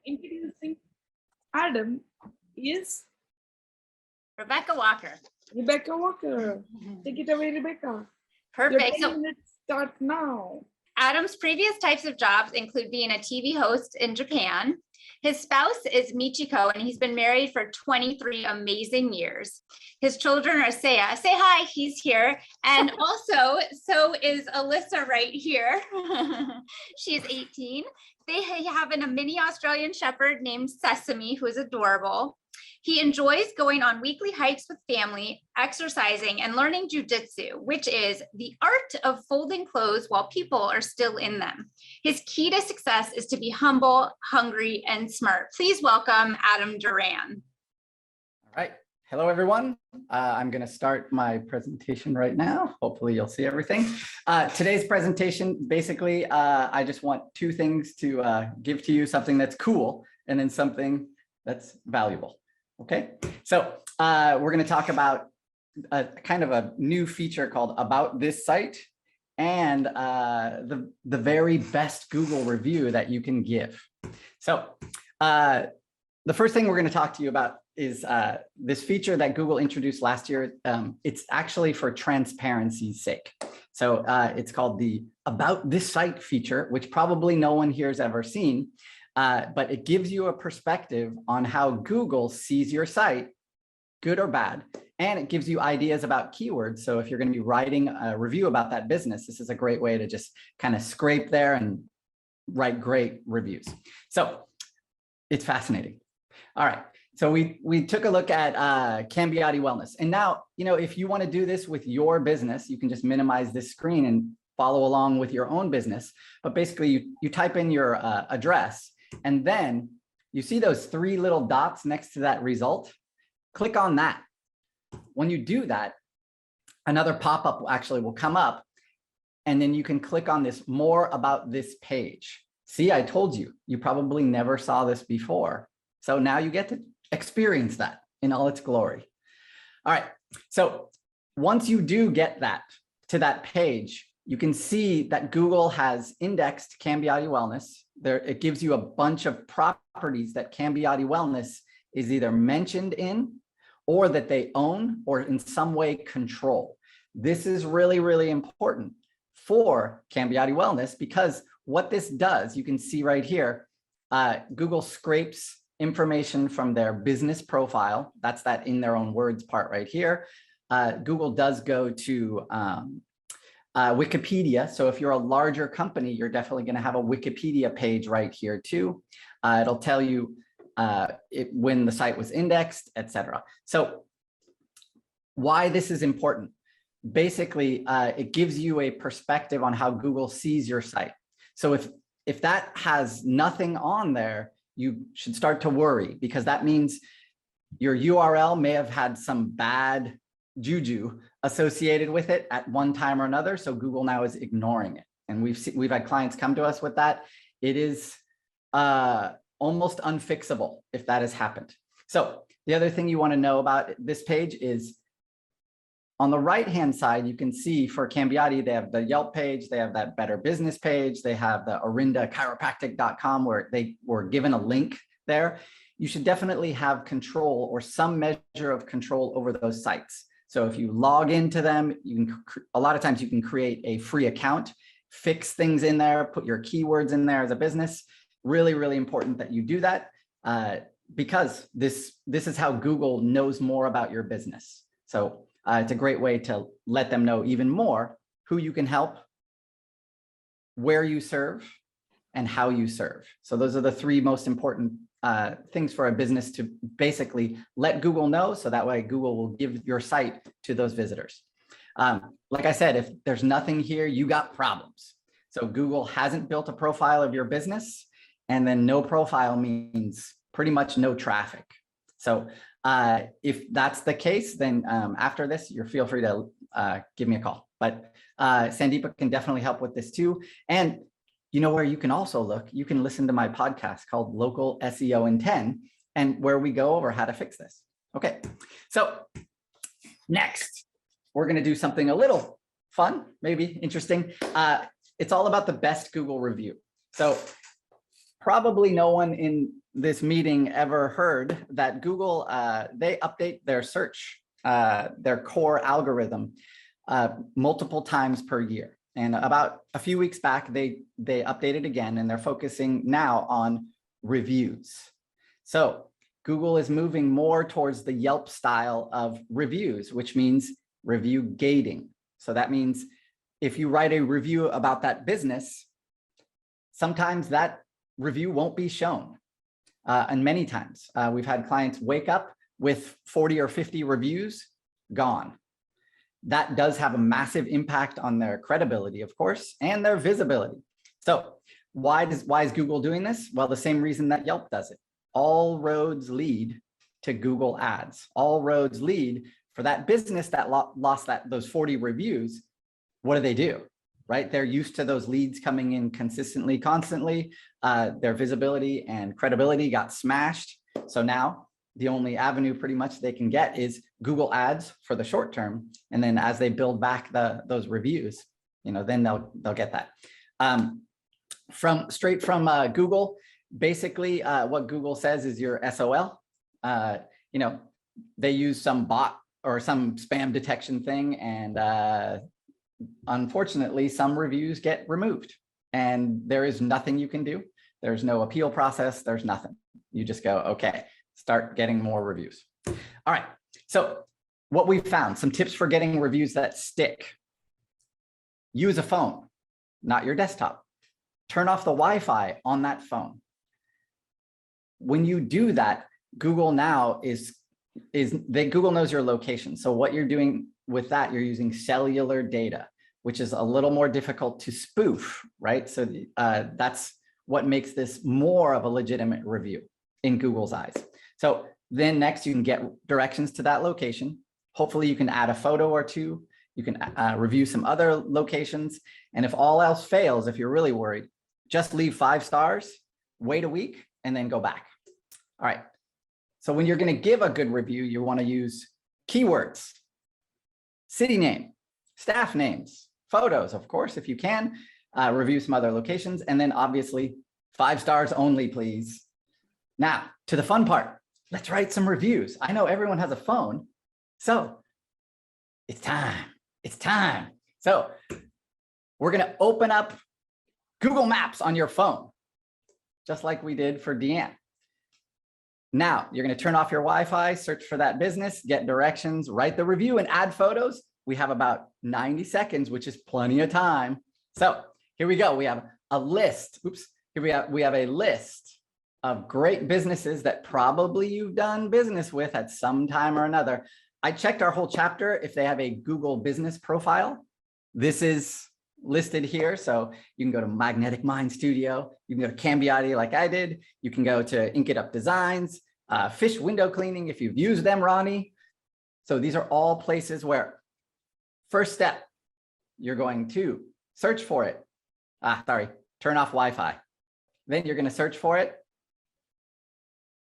Introducing Adam is Rebecca Walker. Rebecca Walker. Take it away, Rebecca. Perfect. Your 10 minutes start now. Adam's previous types of jobs include being a TV host in Japan. His spouse is Michiko, and he's been married for 23 amazing years. His children are Saya. Say hi, he's here. And also, so is Alyssa right here. She's 18. They have a mini Australian Shepherd named Sesame, who is adorable. He enjoys going on weekly hikes with family, exercising, and learning jujitsu, which is the art of folding clothes while people are still in them. His key to success is to be humble, hungry, and smart. Please welcome Adam Duran. All right. Hello, everyone. I'm going to start my presentation right now. Hopefully you'll see everything. Today's presentation, basically, I just want two things to give to you, something that's cool and then something that's valuable. Okay, so we're going to talk about a kind of a new feature called About This Site and the very best Google review that you can give. So the first thing we're going to talk to you about is this feature that Google introduced last year. It's actually for transparency's sake. So it's called the About This Site feature, which probably no one here has ever seen. But it gives you a perspective on how Google sees your site, good or bad, and it gives you ideas about keywords. So if you're going to be writing a review about that business, this is a great way to just kind of scrape there and write great reviews. So it's fascinating. All right. So we took a look at Cambiati Wellness. And now, you know, if you want to do this with your business, you can just minimize this screen and follow along with your own business. But basically, you type in your address. And then you see those three little dots next to that result. Click on that. When you do that, another pop-up actually will come up. And then you can click on this more about this page. See, I told you, you probably never saw this before. So now you get to experience that in all its glory. All right. So once you do get that to that page, you can see that Google has indexed Cambiati Wellness. There, it gives you a bunch of properties that Cambiati Wellness is either mentioned in, or that they own, or in some way control. This is really, really important for Cambiati Wellness, because what this does, you can see right here, Google scrapes information from their business profile. That's that in their own words part right here. Google does go to Wikipedia. So if you're a larger company, you're definitely going to have a Wikipedia page right here too. It'll tell you when the site was indexed, etc. So why this is important? Basically, it gives you a perspective on how Google sees your site. So if that has nothing on there, you should start to worry, because that means your URL may have had some bad juju associated with it at one time or another. So Google now is ignoring it. And we've had clients come to us with that. It is almost unfixable if that has happened. So the other thing you want to know about this page is on the right-hand side, you can see for Cambiati, they have the Yelp page, they have that Better Business page, they have the orindachiropractic.com where they were given a link there. You should definitely have control or some measure of control over those sites. So if you log into them, you can, a lot of times you can create a free account, fix things in there, put your keywords in there as a business. Really, really important that you do that because this is how Google knows more about your business. So it's a great way to let them know even more who you can help, where you serve, and how you serve. So those are the three most important things for a business to basically let Google know, so that way Google will give your site to those visitors. Like I said, if there's nothing here, you got problems. So Google hasn't built a profile of your business, and then no profile means pretty much no traffic. So if that's the case, then after this, you're feel free to give me a call. But Sandeepa can definitely help with this too. And you know where you can also look, you can listen to my podcast called Local SEO in 10, and where we go over how to fix this. Okay, so next, we're going to do something a little fun, maybe interesting. It's all about the best Google review. So probably no one in this meeting ever heard that Google, they update their search, their core algorithm multiple times per year. And about a few weeks back, they updated again, and they're focusing now on reviews. So Google is moving more towards the Yelp style of reviews, which means review gating. So that means if you write a review about that business, sometimes that review won't be shown. And many times we've had clients wake up with 40 or 50 reviews gone. That does have a massive impact on their credibility, of course, and their visibility. So why is Google doing this? Well, the same reason that Yelp does it. All roads lead to Google Ads. All roads lead for that business that lost those 40 reviews. What do? Right? They're used to those leads coming in consistently, constantly. Their visibility and credibility got smashed. So now the only avenue pretty much they can get is Google Ads for the short term. And then as they build back those reviews, then they'll get that. Straight from Google, basically what Google says is your SOL. They use some bot or some spam detection thing, and unfortunately, some reviews get removed, and there is nothing you can do. There's no appeal process. There's nothing. You just go, okay, start getting more reviews. All right. So what we found, some tips for getting reviews that stick. Use a phone, not your desktop. Turn off the Wi-Fi on that phone. When you do that, Google now Google knows your location. So what you're doing with that, you're using cellular data, which is a little more difficult to spoof, right? So that's what makes this more of a legitimate review in Google's eyes. So then next you can get directions to that location. Hopefully you can add a photo or two. You can review some other locations. And if all else fails, if you're really worried, just leave 5 stars, wait a week, and then go back. All right. So when you're going to give a good review, you want to use keywords, city name, staff names, photos, of course, if you can, review some other locations, and then obviously 5 stars only, please. Now to the fun part, let's write some reviews. I know everyone has a phone, so it's time. It's time. So we're going to open up Google Maps on your phone, just like we did for Deanne. Now you're going to turn off your Wi-Fi, search for that business, get directions, write the review, and add photos. We have about 90 seconds, which is plenty of time. So here we go. We have a list. Oops. Here we have a list of great businesses that probably you've done business with at some time or another. I checked our whole chapter if they have a Google business profile. This is listed here. So you can go to Magnetic Mind Studio. You can go to Cambiati like I did. You can go to Ink It Up Designs, Fish Window Cleaning if you've used them, Ronnie. So these are all places where first step, you're going to search for it. Turn off Wi-Fi. Then you're going to search for it.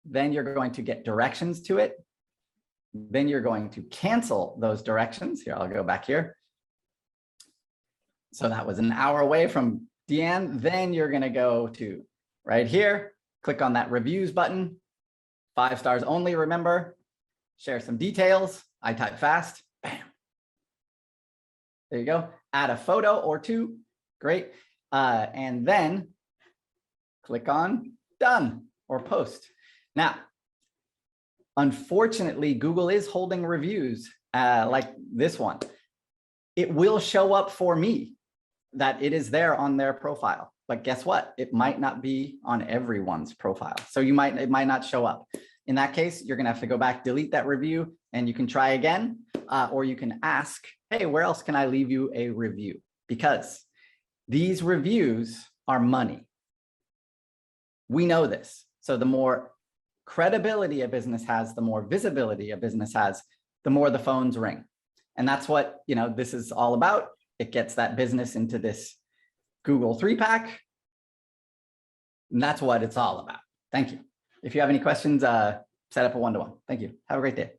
Then you're going to get directions to it. Then you're going to cancel those directions. Here, I'll go back here. So that was an hour away from Deanne. Then you're going to go to right here, click on that reviews button, 5 stars only, remember, share some details. I type fast, bam. There you go. Add a photo or 2, great. And then click on done or post. Now, unfortunately, Google is holding reviews like this one. It will show up for me that it is there on their profile. But guess what? It might not be on everyone's profile. So it might not show up. In that case, you're gonna have to go back, delete that review, and you can try again, or you can ask, hey, where else can I leave you a review? Because these reviews are money. We know this. So the more credibility a business has, the more visibility a business has, the more the phones ring. And that's what, this is all about. It gets that business into this Google 3-pack. And that's what it's all about. Thank you. If you have any questions, set up a one-to-one. Thank you. Have a great day.